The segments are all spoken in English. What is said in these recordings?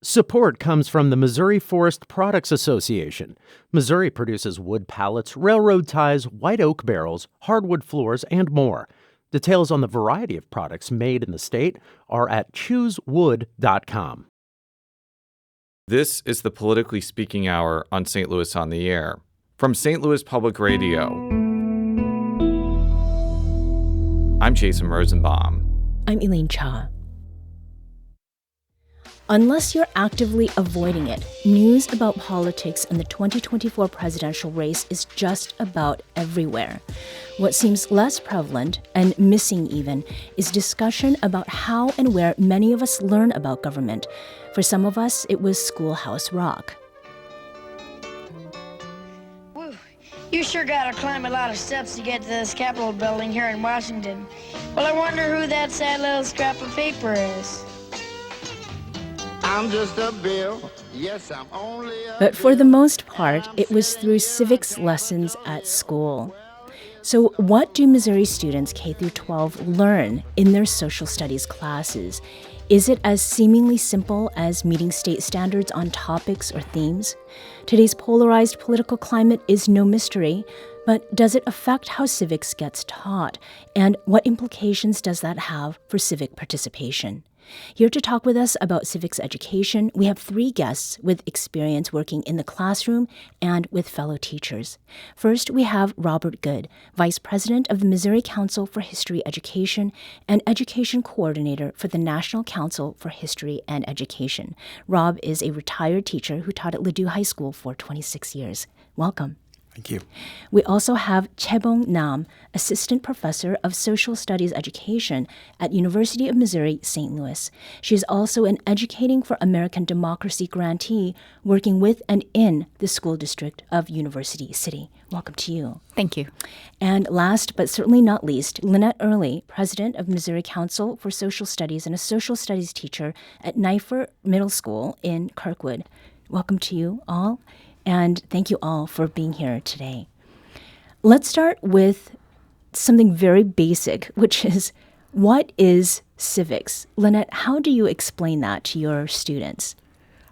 Support comes from the Missouri Forest Products Association. Missouri produces wood pallets, railroad ties, white oak barrels, hardwood floors, and more. Details on the variety of products made in the state are at choosewood.com. This is the Politically Speaking Hour on St. Louis on the Air. From St. Louis Public Radio, I'm Jason Rosenbaum. I'm Elaine Cha. Unless you're actively avoiding it, news about politics and the 2024 presidential race is just about everywhere. What seems less prevalent, and missing even, is discussion about how and where many of us learn about government. For some of us, it was Schoolhouse Rock. Woo. You sure gotta climb a lot of steps to get to this Capitol building here in Washington. Well, I wonder who that sad little scrap of paper is. I'm just a bill. Yes, I'm only a But for the most part, it was through civics lessons at school. So what do Missouri students K through 12 learn in their social studies classes? Is it as seemingly simple as meeting state standards on topics or themes? Today's polarized political climate is no mystery, but does it affect how civics gets taught? And what implications does that have for civic participation? Here to talk with us about civics education, we have three guests with experience working in the classroom and with fellow teachers. First, we have Robert Good, Vice President of the Missouri Council for History Education and Education Coordinator for the National Council for History and Education. Rob is a retired teacher who taught at Ladue High School for 26 years. Welcome. Thank you. We also have Chebong Nam, Assistant Professor of Social Studies Education at University of Missouri, St. Louis. She is also an Educating for American Democracy grantee working with and in the school district of University City. Welcome to you. Thank you. And last but certainly not least, Lynette Early, President of Missouri Council for Social Studies and a social studies teacher at Knifer Middle School in Kirkwood. Welcome to you all. And thank you all for being here today. Let's start with something very basic, which is, what is civics? Lynette, how do you explain that to your students?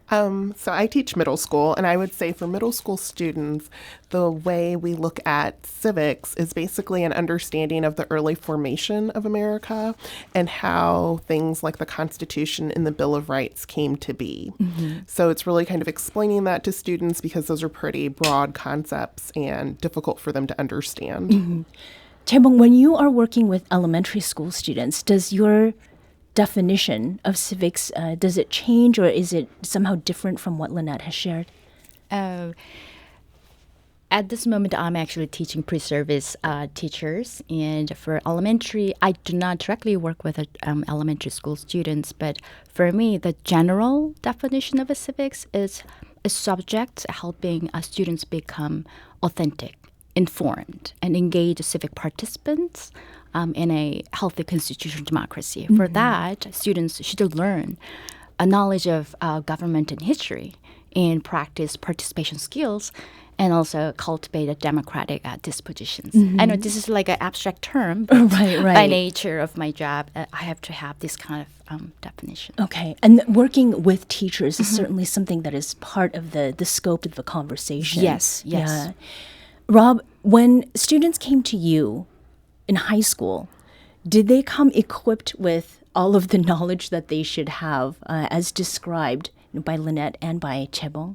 So I teach middle school, and I would say for middle school students, the way we look at civics is basically an understanding of the early formation of America and how things like the Constitution and the Bill of Rights came to be. Mm-hmm. So it's really kind of explaining that to students because those are pretty broad concepts and difficult for them to understand. Mm-hmm. Chebong, when you are working with elementary school students, does your definition of civics, does it change, or is it somehow different from what Lynette has shared? At this moment, I'm actually teaching pre-service teachers. And for elementary, I do not directly work with elementary school students. But for me, the general definition of a civics is a subject helping students become authentic, informed, and engaged civic participants in a healthy constitutional democracy. Mm-hmm. For that, students should learn a knowledge of government and history and practice participation skills and also cultivate a democratic dispositions. Mm-hmm. I know this is like an abstract term, but right. by nature of my job, I have to have this kind of definition. Okay. And working with teachers is certainly something that is part of the scope of the conversation. Yes. Yeah. Rob, when students came to you in high school, did they come equipped with all of the knowledge that they should have, as described by Lynette and by Chebong?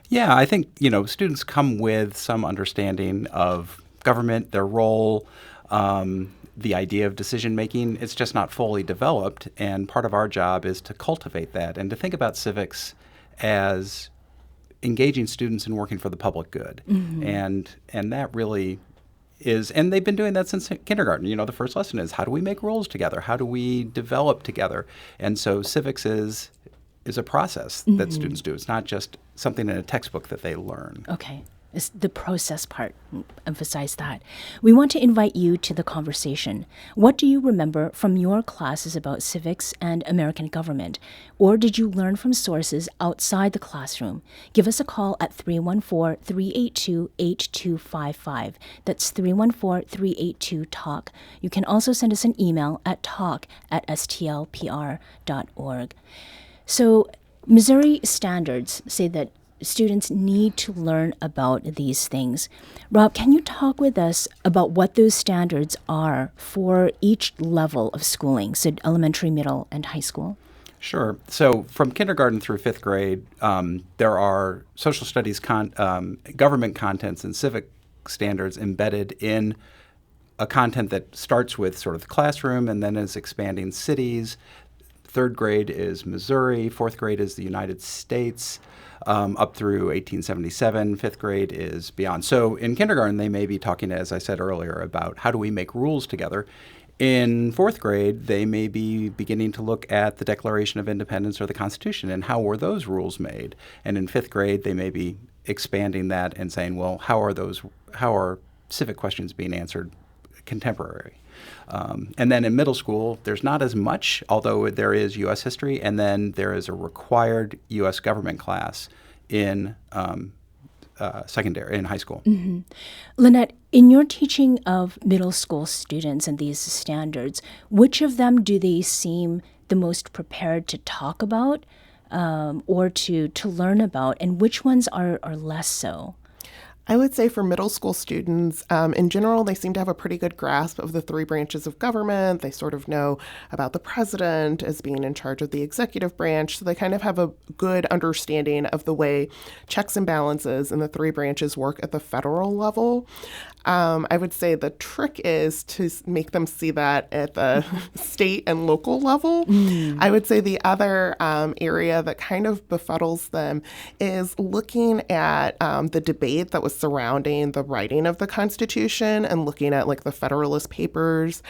Yeah, I think, students come with some understanding of government, their role, the idea of decision-making. It's just not fully developed, and part of our job is to cultivate that and to think about civics as engaging students in working for the public good. Mm-hmm. And that really is, and they've been doing that since kindergarten. The first lesson is, how do we make rules together? How do we develop together? And so civics is a process that Mm-hmm. students do. It's not just something in a textbook that they learn. Okay. It's the process part. Emphasize that. We want to invite you to the conversation. What do you remember from your classes about civics and American government? Or did you learn from sources outside the classroom? Give us a call at 314-382-8255. That's 314-382-TALK. You can also send us an email at talk@stlpr.org. So Missouri standards say that students need to learn about these things. Rob, can you talk with us about what those standards are for each level of schooling, so elementary, middle, and high school? Sure. So from kindergarten through fifth grade, there are social studies, government contents, and civic standards embedded in a content that starts with sort of the classroom and then is expanding cities. Third grade is Missouri. Fourth grade is the United States, up through 1877. Fifth grade is beyond. So in kindergarten, they may be talking, as I said earlier, about how do we make rules together. In fourth grade, they may be beginning to look at the Declaration of Independence or the Constitution and how were those rules made. And in fifth grade, they may be expanding that and saying, well, how are civic questions being answered contemporary? And then in middle school, there's not as much, although there is U.S. history, and then there is a required U.S. government class in in high school. Mm-hmm. Lynette, in your teaching of middle school students and these standards, which of them do they seem the most prepared to talk about or to learn about, and which ones are less so? I would say for middle school students, in general, they seem to have a pretty good grasp of the three branches of government. They sort of know about the president as being in charge of the executive branch. So they kind of have a good understanding of the way checks and balances in the three branches work at the federal level. I would say the trick is to make them see that at the state and local level. I would say the other area that kind of befuddles them is looking at the debate that was surrounding the writing of the Constitution and looking at like the Federalist Papers.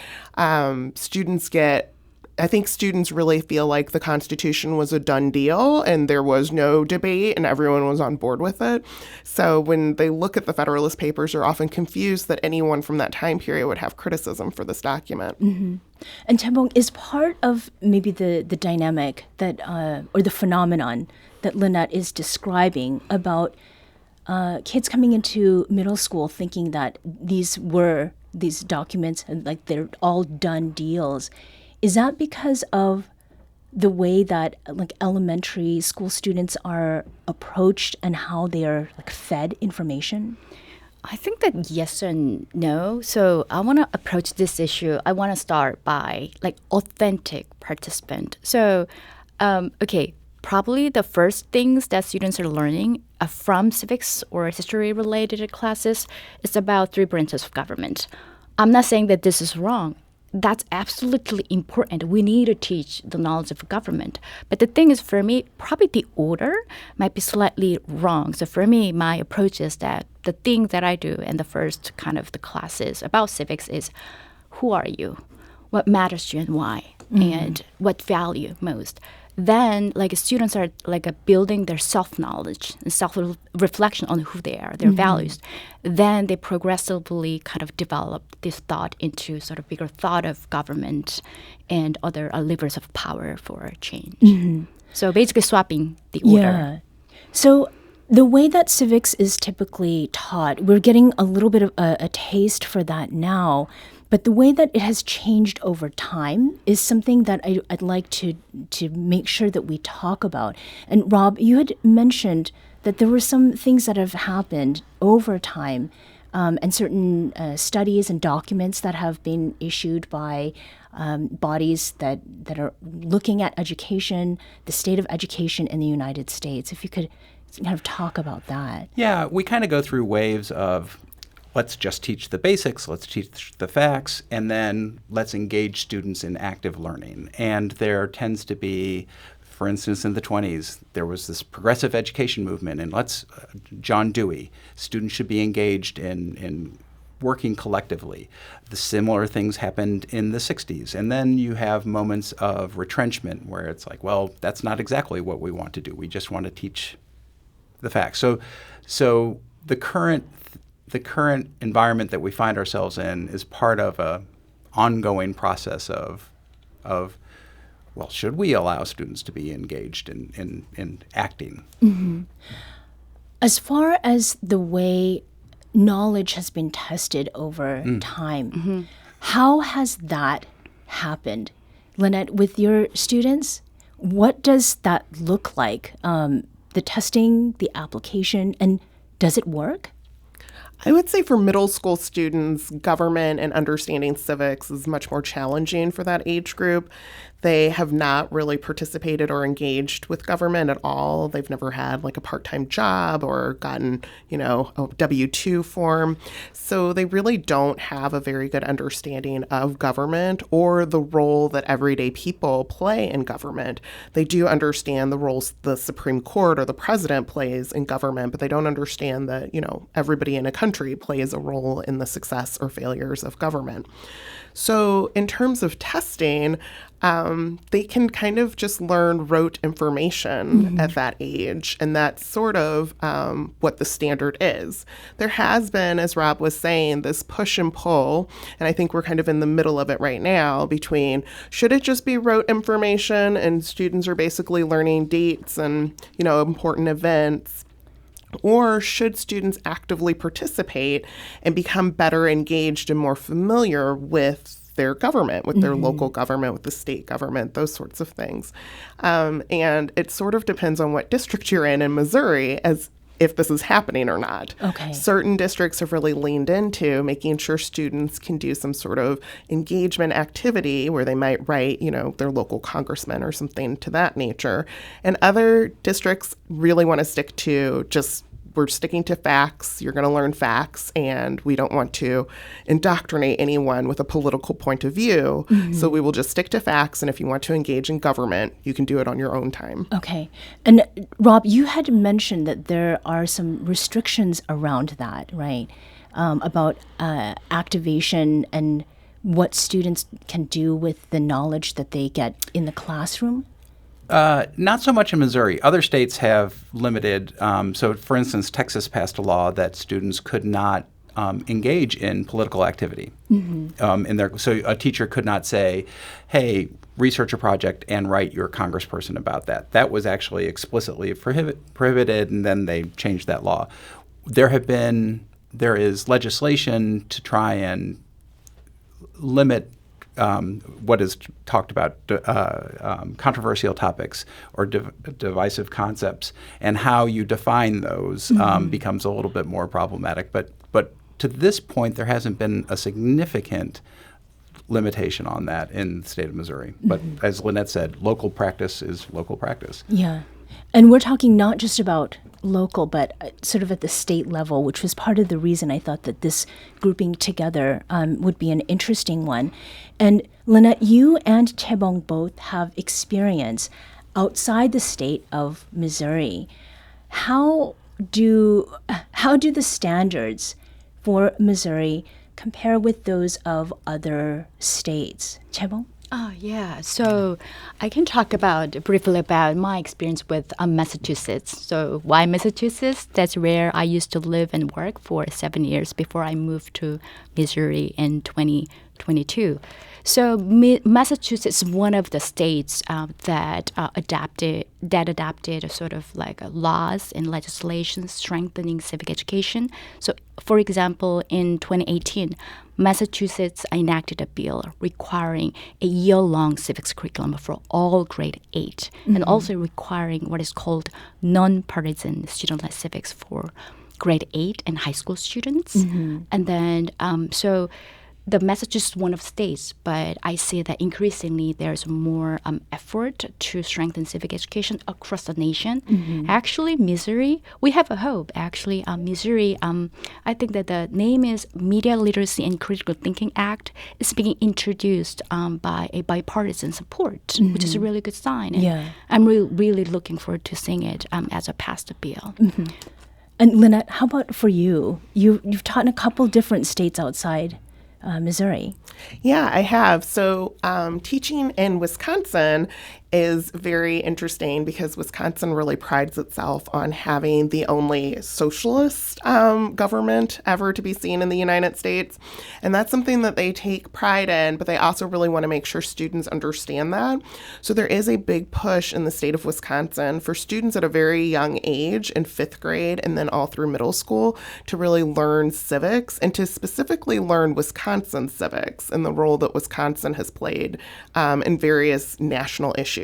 I think students really feel like the Constitution was a done deal and there was no debate and everyone was on board with it. So when they look at the Federalist Papers, they're often confused that anyone from that time period would have criticism for this document. Mm-hmm. And Tambong, is part of maybe the dynamic that or the phenomenon that Lynette is describing about kids coming into middle school thinking that these documents and like they're all done deals. Is that because of the way that like elementary school students are approached and how they are like fed information? I think that yes and no. So I want to approach this issue. I want to start by like authentic participant. So, probably the first things that students are learning from civics or history-related classes is about three branches of government. I'm not saying that this is wrong. That's absolutely important. We need to teach the knowledge of government. But the thing is, for me, probably the order might be slightly wrong. So for me, my approach is that the thing that I do in the first kind of the classes about civics is who are you? What matters to you and why? And what value most? Then like students are like building their self-knowledge and self-reflection on who they are, their values. Then they progressively kind of develop this thought into sort of bigger thought of government and other levers of power for change. So basically swapping the order. Yeah. So the way that civics is typically taught, we're getting a little bit of a taste for that now. But the way that it has changed over time is something that I'd like to make sure that we talk about. And Rob, you had mentioned that there were some things that have happened over time and certain studies and documents that have been issued by bodies that are looking at education, the state of education in the United States. If you could kind of talk about that. Yeah, we kind of go through waves of let's just teach the basics, let's teach the facts, and then let's engage students in active learning. And there tends to be, for instance, in the 20s, there was this progressive education movement, and John Dewey, students should be engaged in working collectively. The similar things happened in the 60s. And then you have moments of retrenchment where it's like, well, that's not exactly what we want to do. We just want to teach the facts. So the current environment that we find ourselves in is part of a ongoing process of well, should we allow students to be engaged in acting? As far as the way knowledge has been tested over time, how has that happened? Lynette, with your students, What does that look like? The testing, the application, and does it work? I would say for middle school students, government and understanding civics is much more challenging for that age group. They have not really participated or engaged with government at all. They've never had like a part-time job or gotten, a W-2 form. So they really don't have a very good understanding of government or the role that everyday people play in government. They do understand the roles the Supreme Court or the president plays in government, but they don't understand that, everybody in a country plays a role in the success or failures of government. So in terms of testing, they can kind of just learn rote information at that age, and that's sort of what the standard is. There has been, as Rob was saying, this push and pull, and I think we're kind of in the middle of it right now between should it just be rote information and students are basically learning dates and, important events, or should students actively participate and become better engaged and more familiar with their government, with their local government, with the state government, those sorts of things. And it sort of depends on what district you're in Missouri as if this is happening or not. Okay. Certain districts have really leaned into making sure students can do some sort of engagement activity where they might write, their local congressman or something to that nature. And other districts really want to stick to just we're sticking to facts, you're going to learn facts, and we don't want to indoctrinate anyone with a political point of view. So we will just stick to facts, and if you want to engage in government, you can do it on your own time. Okay. And Rob, you had mentioned that there are some restrictions around that, right? About activation and what students can do with the knowledge that they get in the classroom? Not so much in Missouri. Other states have limited. So, for instance, Texas passed a law that students could not engage in political activity. So a teacher could not say, hey, research a project and write your congressperson about that. That was actually explicitly prohibited, and then they changed that law. There is legislation to try and limit what is talked about controversial topics or divisive concepts, and how you define those becomes a little bit more problematic. But to this point, there hasn't been a significant limitation on that in the state of Missouri. But as Lynette said, local practice is local practice. Yeah. And we're talking not just about local, but sort of at the state level, which was part of the reason I thought that this grouping together would be an interesting one. And Lynette, you and Chebong both have experience outside the state of Missouri. How do the standards for Missouri compare with those of other states? Chebong? Oh, yeah. So I can talk briefly about my experience with Massachusetts. So why Massachusetts? That's where I used to live and work for 7 years before I moved to Missouri in 2022. So Massachusetts is one of the states that adapted sort of like laws and legislation strengthening civic education. So, for example, in 2018, Massachusetts enacted a bill requiring a year-long civics curriculum for all grade 8, and also requiring what is called nonpartisan student-led civics for grade 8 and high school students. And then, so the Massachusetts is one of the states, but I see that increasingly there's more effort to strengthen civic education across the nation. Actually, Missouri, we have a hope. Actually, Missouri, I think that the name is Media Literacy and Critical Thinking Act. Is being introduced by a bipartisan support, which is a really good sign. And I'm really looking forward to seeing it as a passed bill. And Lynette, how about for you? You've taught in a couple different states outside Missouri. Yeah, I have. So teaching in Wisconsin is very interesting because Wisconsin really prides itself on having the only socialist government ever to be seen in the United States. And that's something that they take pride in, but they also really want to make sure students understand that. So there is a big push in the state of Wisconsin for students at a very young age in 5th grade and then all through middle school to really learn civics and to specifically learn Wisconsin civics and the role that Wisconsin has played in various national issues.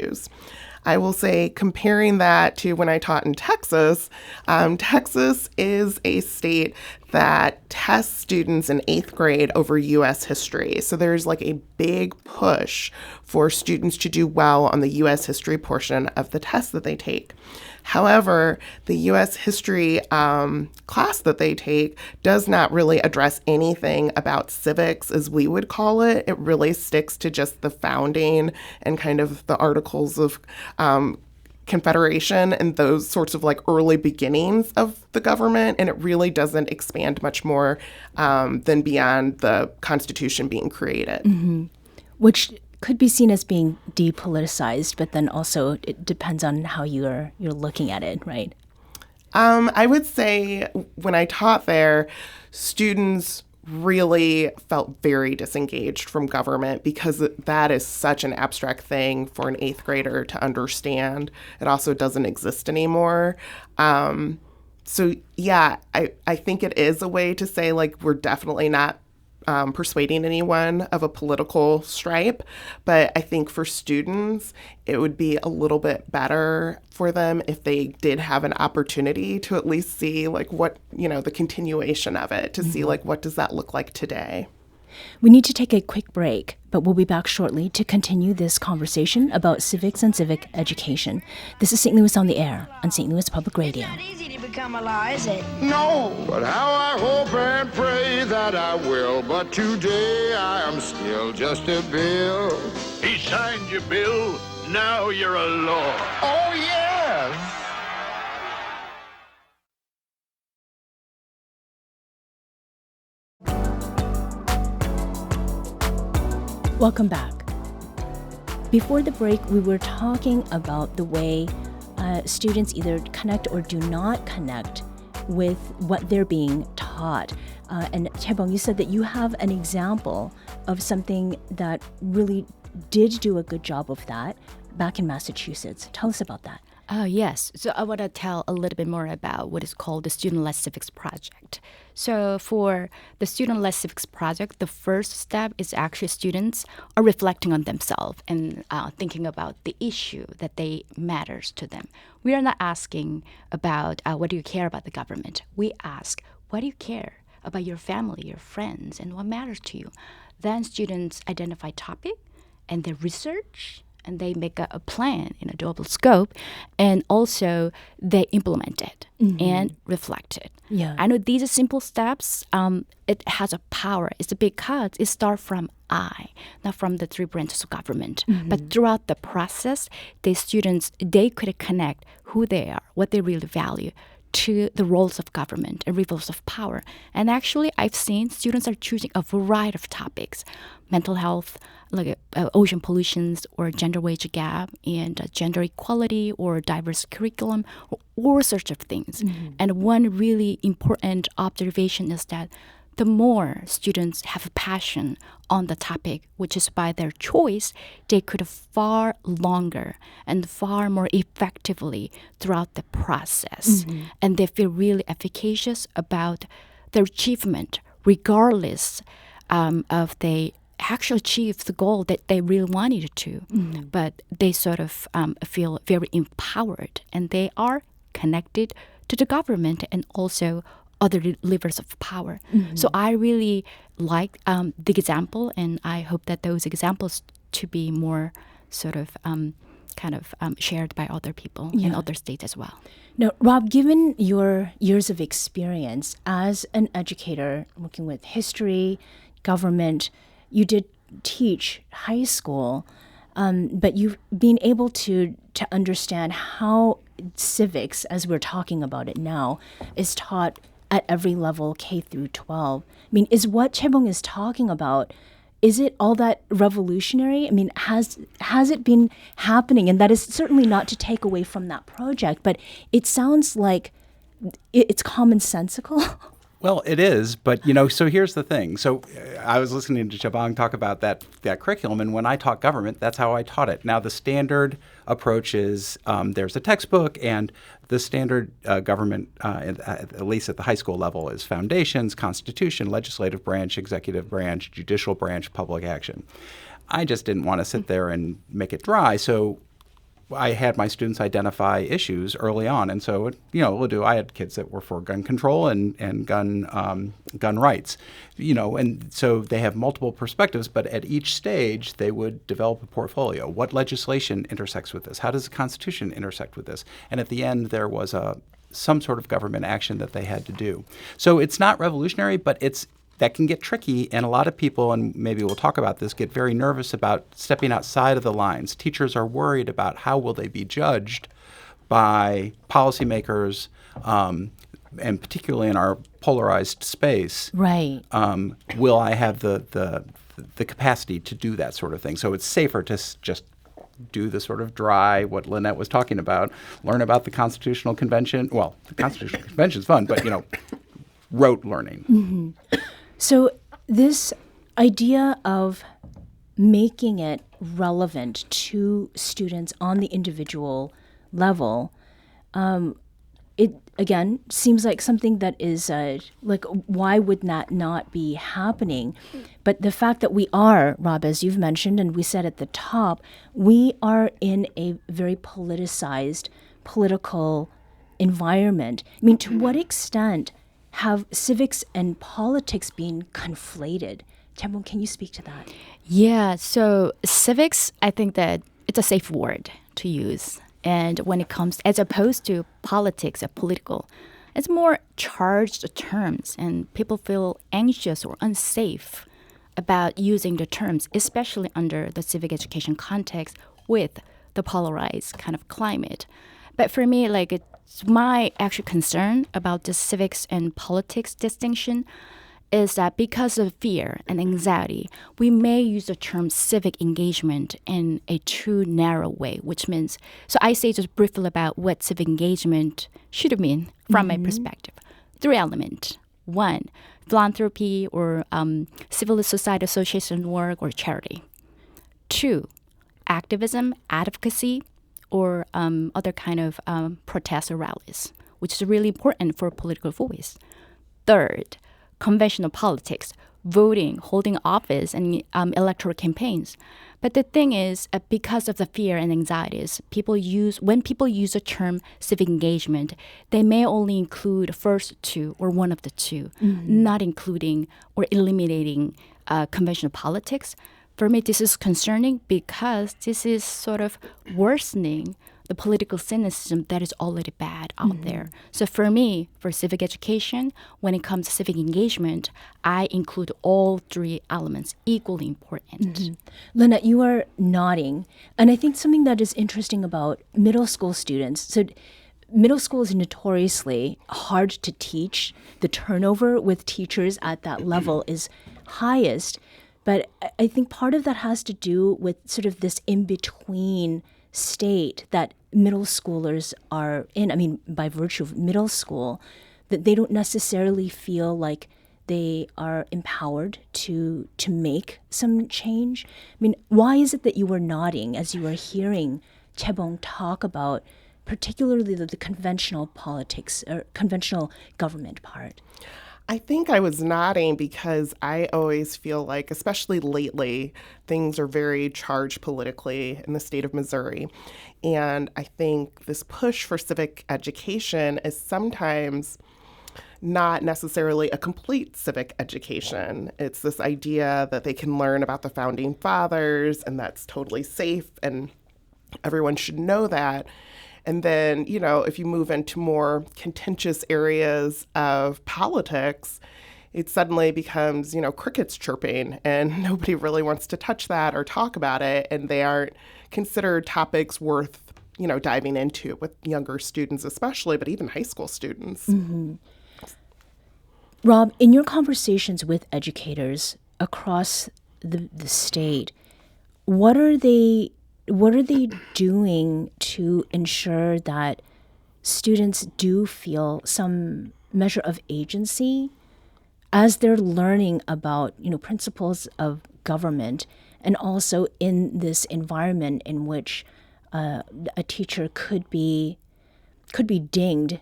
I will say, comparing that to when I taught in Texas, Texas is a state that tests students in 8th grade over U.S. history. So there's like a big push for students to do well on the U.S. history portion of the test that they take. However, the U.S. history class that they take does not really address anything about civics, as we would call it. It really sticks to just the founding and kind of the Articles of Confederation and those sorts of like early beginnings of the government. And it really doesn't expand much more than beyond the Constitution being created. Which could be seen as being depoliticized, but then also it depends on how you're looking at it, right? I would say when I taught there, students really felt very disengaged from government because that is such an abstract thing for an 8th grader to understand. It also doesn't exist anymore. So yeah, I think it is a way to say, like, we're definitely not persuading anyone of a political stripe. But I think for students, it would be a little bit better for them if they did have an opportunity to at least see like what, the continuation of it, to see like what does that look like today. We need to take a quick break, but we'll be back shortly to continue this conversation about civics and civic education. This is St. Louis on the Air on St. Louis Public Radio. It's not easy to become a law, is it? No, but how I hope and pray that I will. But today I am still just a bill. He signed your bill, now you're a law. Oh, yes. Welcome back. Before the break, we were talking about the way students either connect or do not connect with what they're being taught. And Chaebong, you said that you have an example of something that really did do a good job of that back in Massachusetts. Tell us about that. Yes. So I want to tell a little bit more about what is called the Student-Led Civics Project. So for the Student-Led Civics Project, the first step is actually students are reflecting on themselves and thinking about the issue that they matters to them. We are not asking about what do you care about the government. We ask, what do you care about your family, your friends, and what matters to you? Then students identify topic and they research and they make a plan in a doable scope, and also they implement it and reflect it. Yeah. I know these are simple steps. It has a power. It's because it starts from I, not from the 3 branches of government. But throughout the process, the students, they could connect who they are, what they really value, to the roles of government and roles of power. And actually, I've seen students are choosing a variety of topics: mental health, like ocean pollutions, or gender wage gap, and gender equality, or diverse curriculum, or all sorts of things. And one really important observation is that the more students have a passion on the topic, which is by their choice, they could far longer and far more effectively throughout the process. And they feel really efficacious about their achievement, regardless of they actually achieve the goal that they really wanted to. But they sort of feel very empowered, and they are connected to the government and also other levers of power. So I really like the example, and I hope that those examples to be more sort of shared by other people in other states as well. Now, Rob, given your years of experience as an educator working with history, government, you did teach high school, but you've been able to understand how civics, as we're talking about it now, is taught at every level, K through 12. I mean, is what Chaebong is talking about, is it all that revolutionary? I mean, has it been happening? And that is certainly not to take away from that project, but it sounds like it's commonsensical. Well, it is, but, so here's the thing. So I was listening to Chaebong talk about that curriculum, and when I taught government, that's how I taught it. Now, the standard approach is there's a textbook, and the standard government, at least at the high school level, is foundations, constitution, legislative branch, executive branch, judicial branch, public action. I just didn't want to sit there and make it dry, so I had my students identify issues early on, and so I had kids that were for gun control and gun rights, and so they have multiple perspectives. But at each stage, they would develop a portfolio. What legislation intersects with this? How does the Constitution intersect with this? And at the end, there was some sort of government action that they had to do. So it's not revolutionary, but that can get tricky, and a lot of people, and maybe we'll talk about this, get very nervous about stepping outside of the lines. Teachers are worried about how will they be judged by policymakers, and particularly in our polarized space. Right. Will I have the capacity to do that sort of thing? So it's safer to just do the sort of dry, what Lynette was talking about, learn about the Constitutional Convention. Well, the Constitutional Convention is fun, but, rote learning. Mm-hmm. So this idea of making it relevant to students on the individual level, it again seems like something that is why would that not be happening? But the fact that we are, Rob, as you've mentioned, and we said at the top, we are in a very politicized political environment. I mean, to what extent have civics and politics been conflated? Chaebong, can you speak to that? Yeah, so civics, I think that it's a safe word to use. And when it comes, as opposed to politics or political, it's more charged terms, and people feel anxious or unsafe about using the terms, especially under the civic education context with the polarized kind of climate. But for me, it's my actual concern about the civics and politics distinction is that because of fear and anxiety, we may use the term civic engagement in a too narrow way, which means, so I say just briefly about what civic engagement should mean from my perspective. 3 elements. 1, philanthropy or civil society association work or charity. 2, activism, advocacy, or other kind of protests or rallies, which is really important for political voice. 3rd, conventional politics, voting, holding office, and electoral campaigns. But the thing is, because of the fear and anxieties, when people use the term civic engagement, they may only include first 2 or one of the 2, not including or eliminating conventional politics. For me, this is concerning because this is sort of worsening the political cynicism that is already bad out there. So for me, for civic education, when it comes to civic engagement, I include all 3 elements equally important. Lynette, you are nodding. And I think something that is interesting about middle school students, so middle school is notoriously hard to teach. The turnover with teachers at that level is highest. But I think part of that has to do with sort of this in-between state that middle schoolers are in. I mean, by virtue of middle school, that they don't necessarily feel like they are empowered to make some change. I mean, why is it that you were nodding as you were hearing Chaebong talk about particularly the conventional politics or conventional government part? I think I was nodding because I always feel like, especially lately, things are very charged politically in the state of Missouri. And I think this push for civic education is sometimes not necessarily a complete civic education. It's this idea that they can learn about the founding fathers, and that's totally safe, and everyone should know that. And then, if you move into more contentious areas of politics, it suddenly becomes, crickets chirping, and nobody really wants to touch that or talk about it, and they aren't considered topics worth, diving into with younger students especially, but even high school students. Rob, in your conversations with educators across the state, what are they doing to ensure that students do feel some measure of agency as they're learning about, principles of government, and also in this environment in which a teacher could be dinged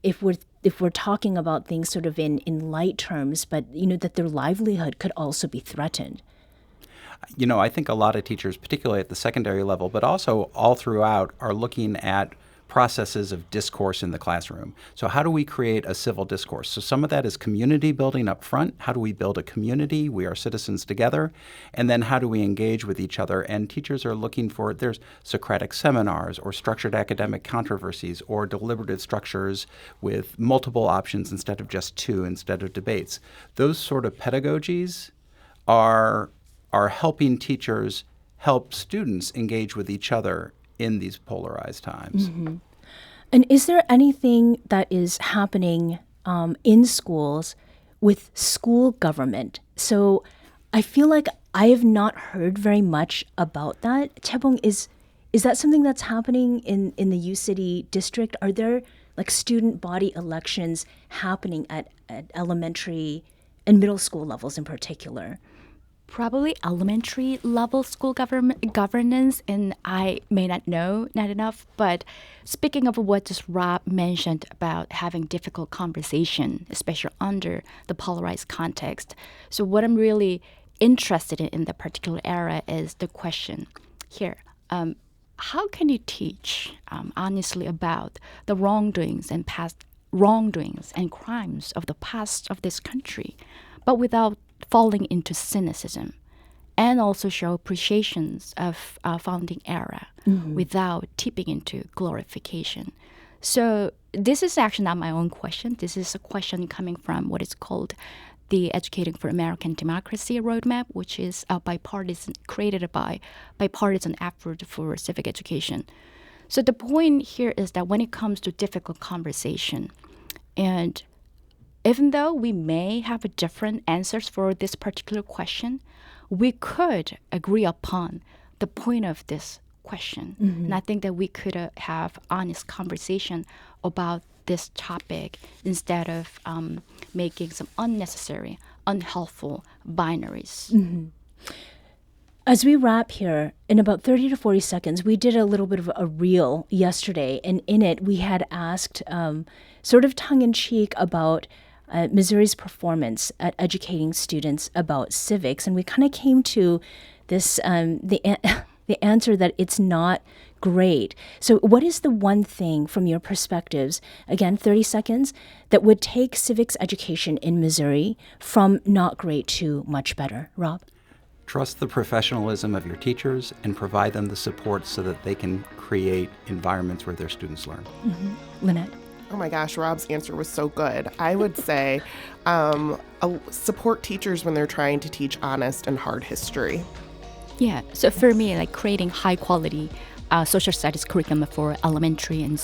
if we're talking about things sort of in light terms, but that their livelihood could also be threatened? I think a lot of teachers, particularly at the secondary level, but also all throughout, are looking at processes of discourse in the classroom. So how do we create a civil discourse? So some of that is community building up front. How do we build a community? We are citizens together. And then how do we engage with each other? And teachers are looking for, there's Socratic seminars or structured academic controversies or deliberative structures with multiple options instead of just two, instead of debates. Those sort of pedagogies are helping teachers help students engage with each other in these polarized times. Mm-hmm. And is there anything that is happening in schools with school government? So I feel like I have not heard very much about that. Chaebong, is that something that's happening in the U City district? Are there like student body elections happening at elementary and middle school levels in particular? Probably elementary level school governance, and I may not know not enough. But speaking of what just Rob mentioned about having difficult conversation, especially under the polarized context. So what I'm really interested in the particular era is the question here. How can you teach honestly about the wrongdoings and past wrongdoings and crimes of the past of this country, but without falling into cynicism, and also show appreciations of founding era without tipping into glorification? So this is actually not my own question. This is a question coming from what is called the Educating for American Democracy Roadmap, which is created by bipartisan effort for civic education. So the point here is that when it comes to difficult conversation, and even though we may have different answers for this particular question, we could agree upon the point of this question. Mm-hmm. And I think that we could have honest conversation about this topic instead of making some unnecessary, unhelpful binaries. Mm-hmm. As we wrap here, in about 30 to 40 seconds, we did a little bit of a reel yesterday, and in it we had asked sort of tongue-in-cheek about Missouri's performance at educating students about civics, and we kind of came to this the answer that it's not great. So what is the one thing from your perspectives, again 30 seconds, that would take civics education in Missouri from not great to much better? Rob? Trust the professionalism of your teachers and provide them the support so that they can create environments where their students learn. Mm-hmm. Lynette? Oh my gosh, Rob's answer was so good. I would say support teachers when they're trying to teach honest and hard history. Yeah, so for me, like creating high quality social studies curriculum for elementary and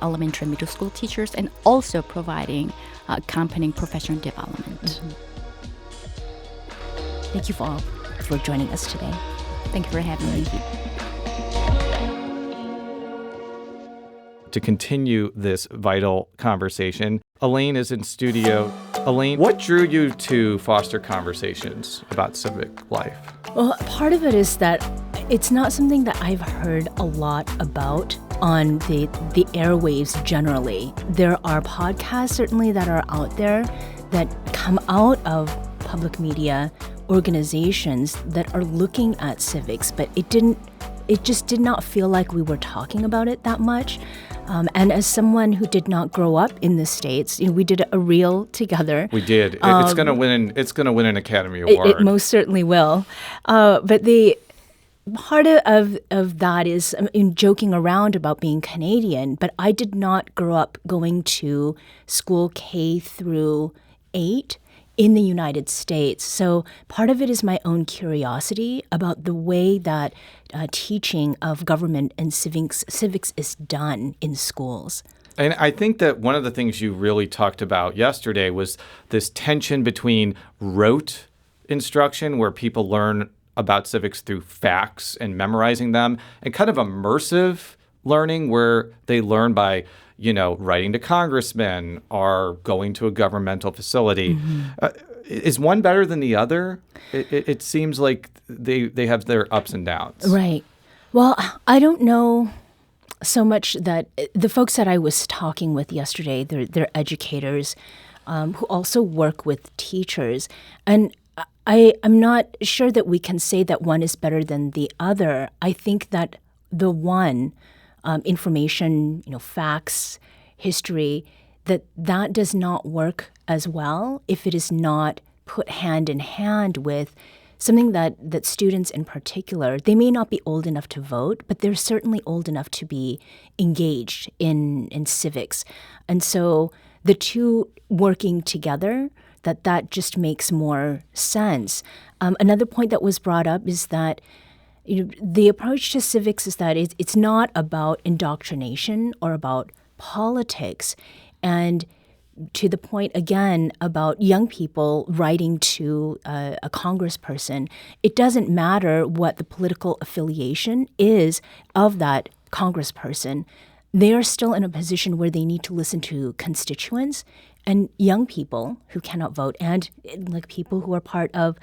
elementary and middle school teachers, and also providing accompanying professional development. Mm-hmm. Thank you all for joining us today. Thank you for having me. To continue this vital conversation, Elaine is in studio. Elaine, what drew you to foster conversations about civic life? Well, part of it is that it's not something that I've heard a lot about on the airwaves generally. There are podcasts certainly that are out there that come out of public media organizations that are looking at civics, but it just did not feel like we were talking about it that much. And as someone who did not grow up in the States, we did a reel together. We did. It's going to win. It's going to win an Academy Award. It most certainly will. But the part of that is in joking around about being Canadian. But I did not grow up going to school K through 8 in the United States. So part of it is my own curiosity about the way that teaching of government and civics is done in schools. And I think that one of the things you really talked about yesterday was this tension between rote instruction, where people learn about civics through facts and memorizing them, and kind of immersive learning where they learn by writing to congressmen or going to a governmental facility. Mm-hmm. Is one better than the other? It seems like they have their ups and downs. Right. Well, I don't know so much that the folks that I was talking with yesterday, they're educators who also work with teachers. And I'm not sure that we can say that one is better than the other. I think that the one, information, facts, history, that does not work as well if it is not put hand in hand with something that students in particular, they may not be old enough to vote, but they're certainly old enough to be engaged in civics. And so the two working together, that just makes more sense. Another point that was brought up is that the approach to civics is that it's not about indoctrination or about politics. And to the point, again, about young people writing to a congressperson, it doesn't matter what the political affiliation is of that congressperson. They are still in a position where they need to listen to constituents, and young people who cannot vote, and like people who are part of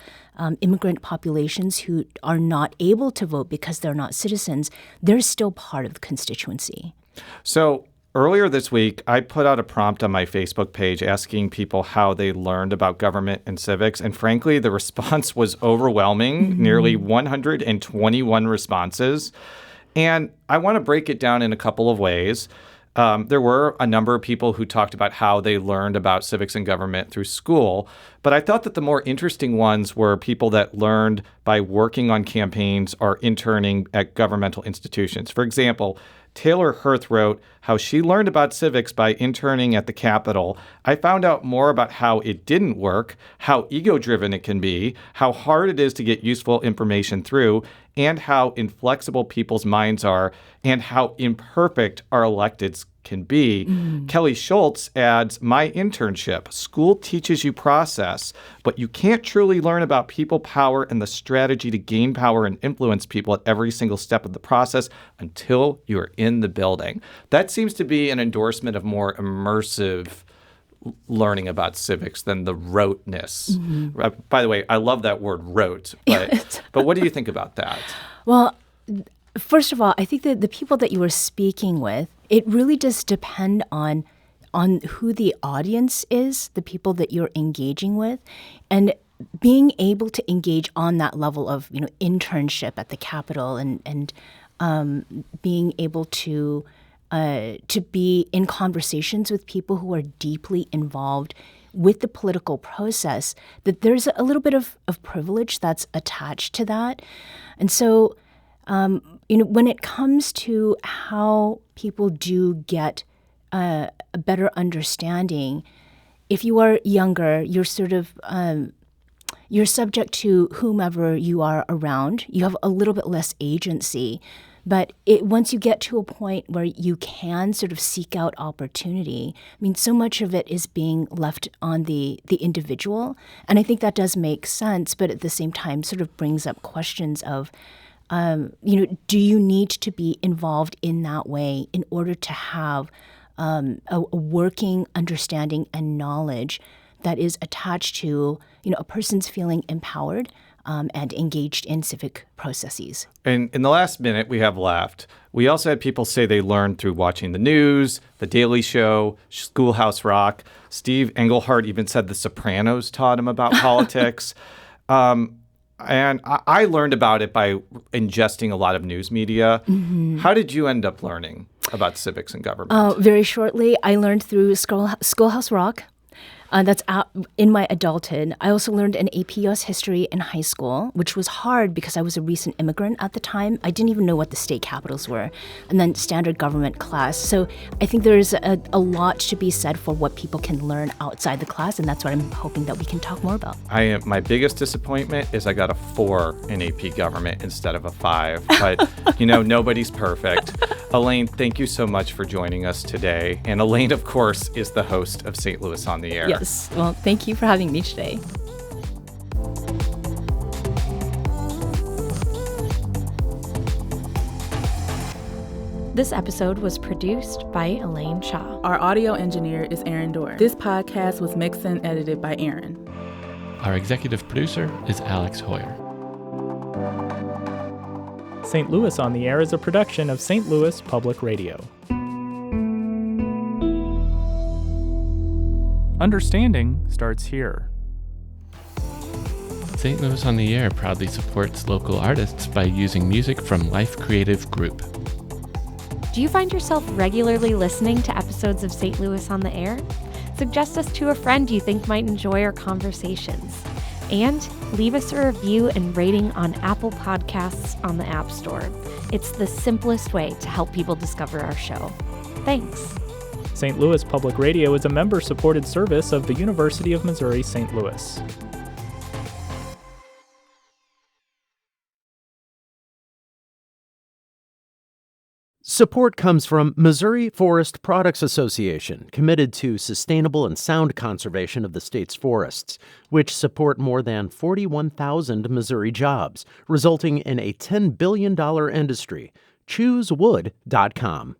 immigrant populations who are not able to vote because they're not citizens, they're still part of the constituency. So earlier this week, I put out a prompt on my Facebook page asking people how they learned about government and civics. And frankly, the response was overwhelming, nearly 121 responses. And I want to break it down in a couple of ways. There were a number of people who talked about how they learned about civics and government through school. But I thought that the more interesting ones were people that learned by working on campaigns or interning at governmental institutions. For example, Taylor Hirth wrote how she learned about civics by interning at the Capitol. I found out more about how it didn't work, how ego-driven it can be, how hard it is to get useful information through, and how inflexible people's minds are, and how imperfect our electeds can be. Kelly Schultz adds, my internship, school teaches you process, but you can't truly learn about people power and the strategy to gain power and influence people at every single step of the process until you are in the building. That seems to be an endorsement of more immersive learning about civics than the roteness. By the way, I love that word rote, but what do you think about that? Well, first of all, I think that the people that you were speaking with, it really does depend on who the audience is, the people that you're engaging with, and being able to engage on that level of internship at the Capitol and being able to be in conversations with people who are deeply involved with the political process, that there's a little bit of privilege that's attached to that. And so, when it comes to how people do get a better understanding, if you are younger, you're sort of you're subject to whomever you are around. You have a little bit less agency. But once you get to a point where you can sort of seek out opportunity, so much of it is being left on the individual. And I think that does make sense, but at the same time sort of brings up questions of, do you need to be involved in that way in order to have a working understanding and knowledge that is attached to, a person's feeling empowered and engaged in civic processes. And in the last minute we have left, we also had people say they learned through watching the news, The Daily Show, Schoolhouse Rock. Steve Englehart even said The Sopranos taught him about politics. And I learned about it by ingesting a lot of news media. How did you end up learning about civics and government? Very shortly, I learned through Schoolhouse Rock. That's in my adulthood. I also learned an AP US history in high school, which was hard because I was a recent immigrant at the time. I didn't even know what the state capitals were. And then standard government class. So I think there's a lot to be said for what people can learn outside the class, and that's what I'm hoping that we can talk more about. My biggest disappointment is I got a 4 in AP government instead of a 5. But, nobody's perfect. Elaine, thank you so much for joining us today. And Elaine, of course, is the host of St. Louis on the Air. Yes. Well, thank you for having me today. This episode was produced by Elaine Cha. Our audio engineer is Aaron Dorr. This podcast was mixed and edited by Aaron. Our executive producer is Alex Hoyer. St. Louis on the Air is a production of St. Louis Public Radio. Understanding starts here. St. Louis on the Air proudly supports local artists by using music from Life Creative Group. Do you find yourself regularly listening to episodes of St. Louis on the Air? Suggest us to a friend you think might enjoy our conversations. And leave us a review and rating on Apple Podcasts on the App Store. It's the simplest way to help people discover our show. Thanks. St. Louis Public Radio is a member-supported service of the University of Missouri St. Louis. Support comes from Missouri Forest Products Association, committed to sustainable and sound conservation of the state's forests, which support more than 41,000 Missouri jobs, resulting in a $10 billion industry. ChooseWood.com.